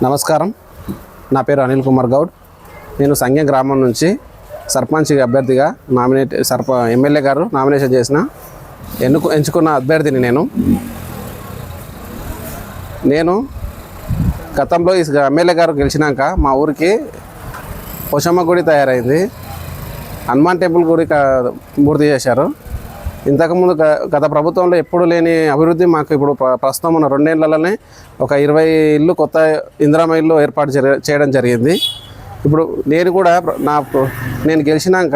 నమస్కారం. నా పేరు అనిల్ కుమార్ గౌడ్. నేను సంఘం గ్రామం నుంచి సర్పంచ్ అభ్యర్థిగా ఎమ్మెల్యే గారు నామినేషన్ చేసిన ఎంచుకున్న అభ్యర్థిని నేను గతంలో ఈ ఎమ్మెల్యే గారు గెలిచినాక మా ఊరికి పోషమ్మ గుడి తయారైంది, హనుమాన్ టెంపుల్ గుడి పూర్తి చేశారు. ఇంతకుముందు గత ప్రభుత్వంలో ఎప్పుడు లేని అభివృద్ధి మాకు ఇప్పుడు ప్రస్తుతం ఉన్న 2 ఏళ్లలోనే ఒక 20 ఇళ్ళు కొత్త ఇందిరమ్మ ఇల్లు ఏర్పాటు చేయడం జరిగింది. ఇప్పుడు నేను గెలిచినాక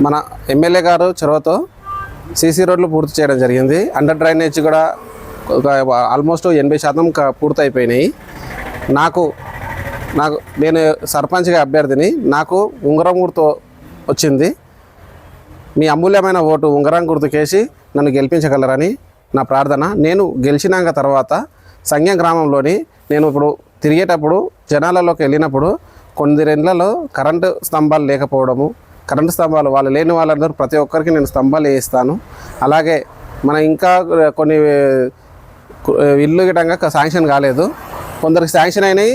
మన ఎమ్మెల్యే గారు చొరవతో సీసీ రోడ్లు పూర్తి చేయడం జరిగింది. అండర్ డ్రైనేజ్ కూడా ఆల్మోస్ట్ 80% పూర్తి అయిపోయినాయి. నేను సర్పంచ్గా అభ్యర్థిని. నాకు ఉంగరం గుర్తు వచ్చింది. మీ అమూల్యమైన ఓటు ఉంగరం గుర్తుకేసి నన్ను గెలిపించగలరని నా ప్రార్థన. నేను గెలిచినాక తర్వాత సంఘం గ్రామంలోని నేను ఇప్పుడు తిరిగేటప్పుడు జనాలలోకి వెళ్ళినప్పుడు కొన్ని ఇళ్లలో కరెంటు స్తంభాలు లేకపోవడము, కరెంటు స్తంభాలు వాళ్ళు లేని వాళ్ళందరూ ప్రతి ఒక్కరికి నేను స్తంభాలు వేయిస్తాను. అలాగే ఇంకా కొన్ని ఇల్లు గిట్టంగా శాంక్షన్ కాలేదు, కొందరికి శాంక్షన్ అయినాయి,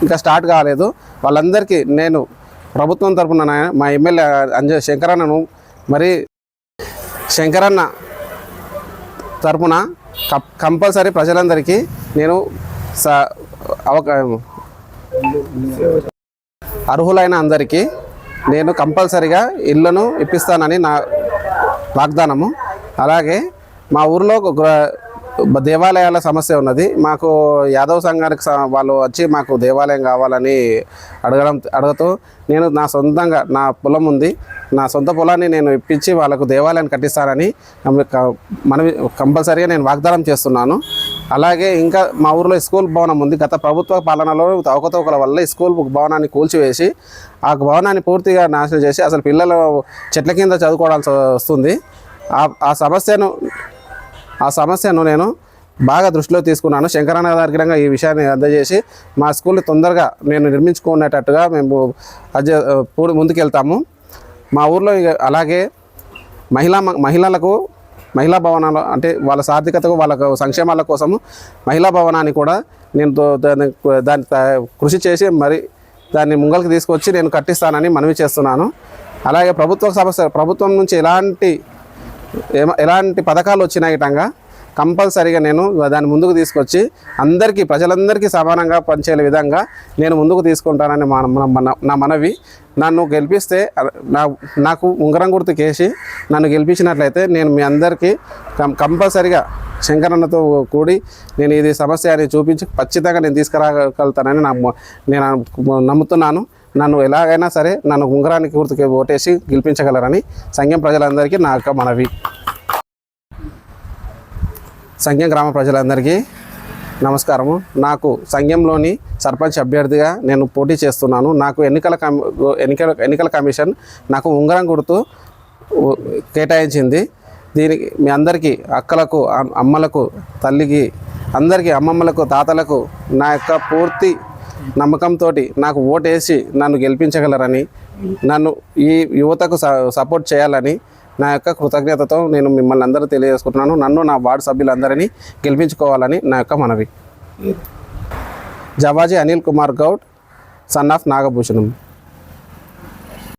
ఇంకా స్టార్ట్ కాలేదు. వాళ్ళందరికీ నేను ప్రభుత్వం తరఫున మా ఎమ్మెల్యే శంకరన్న తరఫున కంపల్సరీ ప్రజలందరికీ నేను అర్హులైన అందరికీ నేను కంపల్సరీగా ఇళ్లను ఇప్పిస్తానని నా వాగ్దానము. అలాగే మా ఊరిలో దేవాలయాల సమస్య ఉన్నది. మాకు యాదవ్ సంఘానికి వాళ్ళు వచ్చి మాకు దేవాలయం కావాలని అడగతో నేను నా సొంతంగా నా పొలం ఉంది, నా సొంత పొలాన్ని నేను ఇప్పించి వాళ్ళకు దేవాలయాన్ని కట్టిస్తానని కంపల్సరీగా నేను వాగ్దానం చేస్తున్నాను. అలాగే ఇంకా మా ఊరిలో స్కూల్ భవనం ఉంది. గత ప్రభుత్వ పాలనలో అవకతవకల వల్ల స్కూల్ భవనాన్ని కూల్చివేసి ఆ భవనాన్ని పూర్తిగా నాశనం చేసి అసలు పిల్లలు చెట్ల కింద చదువుకోవాల్సి వస్తుంది. ఆ సమస్యను నేను బాగా దృష్టిలో తీసుకున్నాను. శంకరన్న గారికి ఈ విషయాన్ని అందజేసి మా స్కూల్ని తొందరగా నేను నిర్మించుకునేటట్టుగా మేము ముందుకెళ్తాము. మా ఊర్లో అలాగే మహిళా భవనాలు అంటే వాళ్ళ సార్థికతకు వాళ్ళకు సంక్షేమాల కోసము మహిళా భవనాన్ని కూడా నేను దాన్ని కృషి చేసి దాన్ని ముంగల్కి తీసుకొచ్చి నేను కట్టిస్తానని మనవి చేస్తున్నాను. అలాగే ప్రభుత్వం నుంచి ఎలాంటి పథకాలు వచ్చినాయిటంగా కంపల్సరీగా నేను దాన్ని ముందుకు తీసుకొచ్చి ప్రజలందరికీ సమానంగా పనిచేసే విధంగా నేను ముందుకు తీసుకుంటానని నా మనవి. నన్ను గెలిపిస్తే నాకు ఉంగరం గుర్తుకేసి నన్ను గెలిపించినట్లయితే నేను మీ అందరికీ కంపల్సరీగా శంకరన్నతో కూడి నేను ఇది సమస్య అని చూపించి ఖచ్చితంగా నేను తీసుకురాగలుగుతానని నేను నమ్ముతున్నాను. నన్ను ఎలాగైనా సరే నన్ను ఉంగరానికి గుర్తుకి ఓటేసి గెలిపించగలరని సంఘం ప్రజలందరికీ నా యొక్క మనవి. సంఘం గ్రామ ప్రజలందరికీ నమస్కారము. నాకు సంఘంలోని సర్పంచ్ అభ్యర్థిగా నేను పోటీ చేస్తున్నాను. నాకు ఎన్నికల కమిషన్ నాకు ఉంగరం గుర్తు కేటాయించింది. దీనికి మీ అందరికీ అక్కలకు, అమ్మలకు, తల్లికి, అందరికీ అమ్మమ్మలకు, తాతలకు నా యొక్క పూర్తి నమ్మకంతో నాకు ఓటేసి నన్ను గెలిపించగలరని, నన్ను ఈ యువతకు సపోర్ట్ చేయాలని నా యొక్క కృతజ్ఞతతో నేను మిమ్మల్ని అందరూ తెలియజేసుకుంటున్నాను. నన్ను నా వార్డు సభ్యులందరినీ గెలిపించుకోవాలని నా యొక్క మనవి. Javaji Anil Kumar Goud, son of Nagabhushanam.